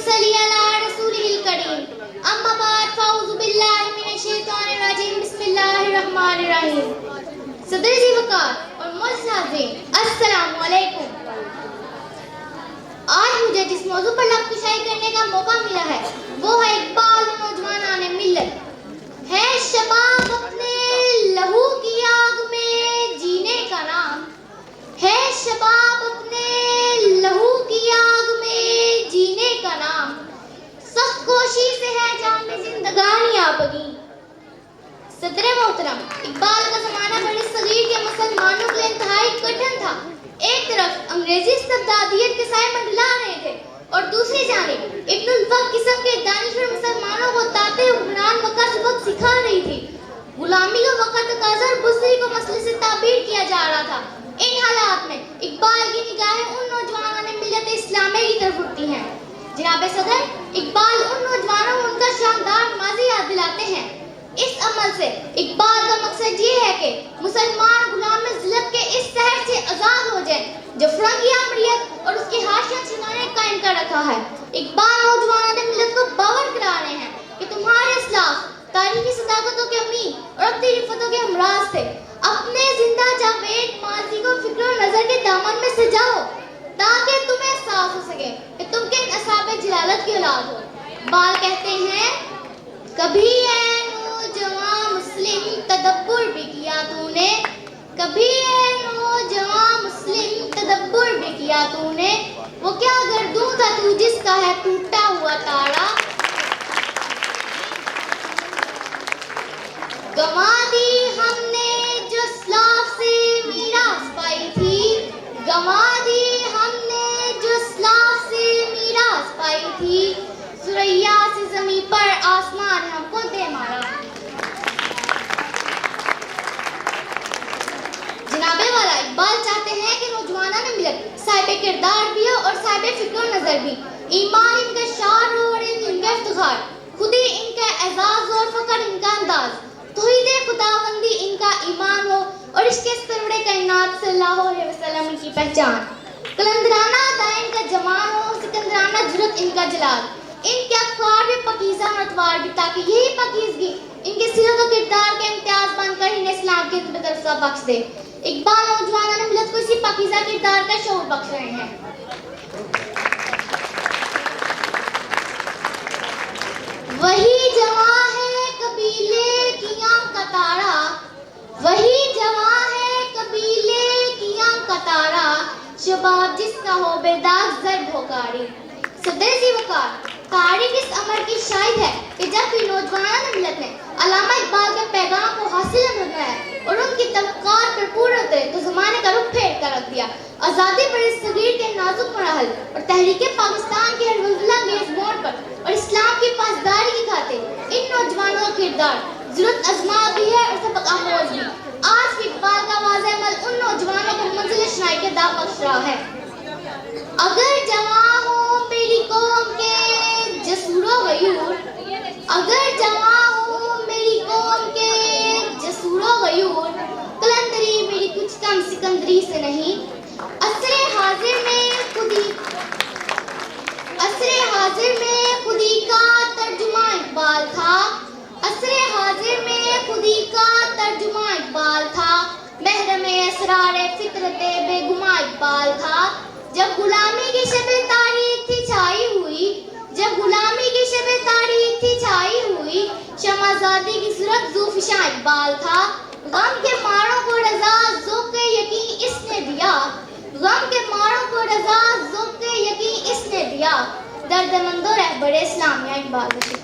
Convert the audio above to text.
صلی علی رسولہ الکریم اما بعد فاعوذ باللہ من الشیطان الرجیم بسم اللہ الرحمن الرحیم. صدر ذی وقار اور معزز حاضرین السلام علیکم. آج مجھے جس موضوع پر لب کشائی کرنے کا موقع ملا ہے وہ ہے اقبال نوجوانان ملت. ہے شباب اپنے لہو کی آگ میں جینے کا نام. ہے شباب اپنے لہو کی آگ میں جینے کا نام. سخت کوشی سے ہے جام میں زندگانی آبگی. صدر محترم، اقبال کا زمانہ بڑے صغیر کے مسلمانوں کے لیے انتہائی کٹھن تھا. ایک طرف انگریزی استبدادیت کے سائے منڈلا رہے تھے اور دوسری جانب ابن الوقت قسم کے دانشور مسلمانوں کو تاتے حکمران مکہ سبق سکھا رہی تھی. غلامی کا وقت تقاضا اور بزدلی کو مسئلے سے تعبیر کیا جا رہا تھا. ان حالات میں اقبال کی نگاہیں ان نوجوانوں نے ملت اسلامیہ کی طرف اٹھتی ہیں. جناب صدر، اقبال ان نوجوانوں کو ان کا شاندار ماضی یاد دلاتے ہیں. اس عمل سے اقبال کا مقصد یہ ہے کہ مسلمان غلام ذلت کے اس سحر سے آزاد ہو جائیں جو فرنگی آمریت اور اس کی حاشیہ چینوں نے قائم کر رکھا ہے. اقبال نوجوانوں نے ملت کو باور کرا رہے ہیں کہ تمہارے اسلاف تاریخی صداقتوں کے امین اور اپنی رفتوں کے ہمراز تھے. اپنے زندہ جاوید ماضی کو فکر و نظر کے دامن میں سجاؤ تاکہ تمہیں احساس ہو سکے کہ تم کن اصحاب جلالت کی اولاد ہو. اقبال کہتے ہیں، کبھی اے نوجوان مسلم تدبر بھی کیا تو نے. کبھی اے نوجوان مسلم تدبر بھی کیا تو نے. وہ کیا گردوں تھا تو جس کا ہے ٹوٹا ہوا تارا. گنوا دی ہم نے جو اسلاف سے میراث پائی تھی. گنوا دی ہم نے جو اسلاف سے میراث پائی تھی. ثریا سے زمین پر آسمان ہم کو دے مارا. جناب والا، اقبال چاہتے ہیں کہ نوجوانوں نے ملت صاحب کردار بھی ہو اور صاحب فکر و نظر بھی. ایمان ان کا شعار ہو اور ان کا افتخار. خودی ان کا اعزاز اور فخر ان کا انداز. توحید خداوندی ان کا ایمان ہو اور عشق سرور کائنات صلی اللہ علیہ وسلم ان کی پہچان. قلندرانہ ادا ان کا جمال ہو، سکندرانہ جرأت ان کا جلال. ان کے اخبار میں پاکیزہ اور اتوار بھی تاکہ یہی پاکیزگی ان کے سیرت و کردار کے امتیاز بن کر انہیں اسلام کی طرف سے بخش دے. اقبال نوجوانوں نے ملت کو اسی پاکیزہ کردار کا شعور بخش رہے ہیں. وہی جواں ہے قبیلے کی آنکھ کا تارا. وہی جواں ہے قبیلے کی آنکھ کا تارا. شباب جس کا ہو بے داغ ضرب ہو کاری. صدر ذی وقار، تاریخ اس امر کی شاہد ہے کہ جب بھی نوجوانان ملت نے علامہ اقبال کے پیغام کو حاصل بنایا اور ان کی توقعات پر پورے اترے تو زمانے کا رخ پھیر کر رکھ دیا. آزادی بڑے صغیر کے نازک مراحل اور تحریک پاکستان کے ہر ولولہ انگیز موڑ پر اور اسلام کی پاسداری کی خاطر ان نوجوانوں کا کردار ضرورت ازما بھی ہے اور سبق آموز بھی. آج بھی اقبال کا واضح عمل ان نوجوانوں کو منزل شنائی کے داغ بخش رہا ہے. اگر جواں ہو میری قوم کے جسور و غیور. اگر جواں ہو میری قوم کے جسور و غیور. قلندری میری کچھ کم سکندری سے نہیں. عصر حاضر میں خودی کا ترجمہ اقبال تھا. عصر حاضر میں خودی کا ترجمہ اقبال تھا. محرم اسرار فطرت بے گما اقبال تھا. جب غلامی کی شب تاریخ تھی چھائی ہوئی. جب غلامی کی شب تاریخ تھی چھائی ہوئی. شمع آزادی کی سرخ ذوفشاں اقبال تھا. غم کے ماروں کو رضا ذوق یقین اس نے دیا. غم کے ماروں کو رضا ذوق یقین اس نے دیا. درد مند و رہبر اسلامیہ اقبال.